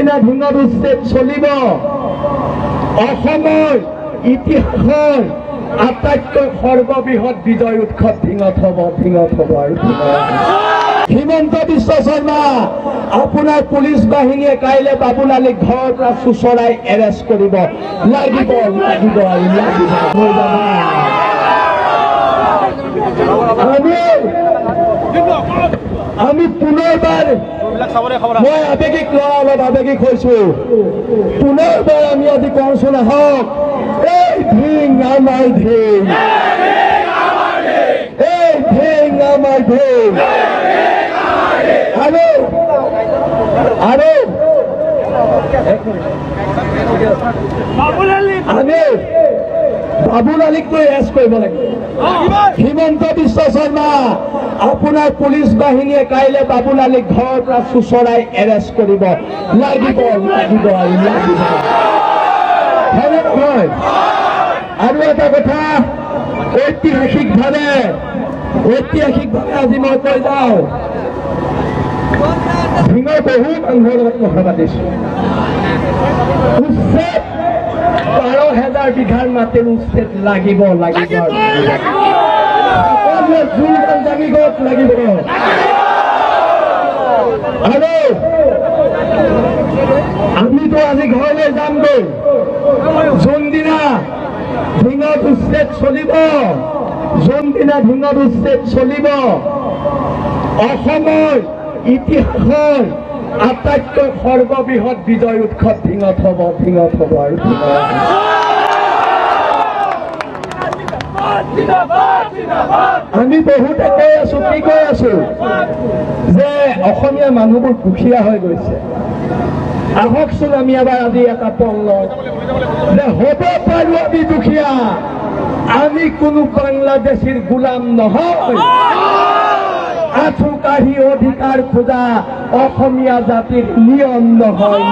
যোনদিনা ঢিঙত উচ্ছেদ চলিব অসমৰ ইতিহাসৰ আটাইতকৈ সৰ্ববৃহৎ বিজয় উৎসৱ ঢিঙত হ'ব আৰু হিমন্ত বিশ্ব শৰ্মা আপোনাৰ পুলিচ বাহিনীয়ে কাইলৈ বাবুলালীক ঘৰৰ পৰা চুচৰাই এৰেষ্ট কৰিব লাগিব আমি পুনৰবাৰ মই আবেগিক ল'ৰা অলপ আবেগিক হৈছো পুনৰবাৰ আমি আজি কওঁচোন আহক এই ঢিং আমাৰ ঢিং এই ঢিং আমাৰ ঢিং আৰু আমি বাবুলালীকটো এৰেষ্ট কৰিব লাগিব হিমন্ত বিশ্ব শৰ্মা আপোনাৰ পুলিচ বাহিনীয়ে কাইলৈ বাবুলালীক ঘৰৰ পৰা চুচৰাই এৰেষ্ট কৰিব লাগিব আৰু এটা কথা ঐতিহাসিকভাৱে আজি মই কৈ যাওঁ ঢিঙৰ বহু মানুহৰ লগত কথা পাতিছো উচ্ছেদ 12,000 বিঘাৰ মাটিৰ উচ্ছেদ লাগিব জাগিগত লাগিব আৰু আমিতো আজি ঘৰলৈ যামগৈ যোনদিনা ঢিঙত উচ্ছেদ চলিব অসমৰ ইতিহাসৰ আটাইতকৈ সৰ্ববৃহৎ বিজয় উৎসৱ ঢিঙত হ'ব আৰু আমি বহুতে কৈ আছো যে অসমীয়া মানুহবোৰ দুখীয়া হৈ গৈছে আহকচোন আমি এবাৰ আজি এটা পল লওঁ যে হ'ব পাৰো আমি দুখীয়া আমি কোনো বাংলাদেশীৰ গোলাম নহয় আঁঠু কাঢ়ি অধিকাৰ খোজা অসমীয়া জাতিৰ নিয়ম নহয়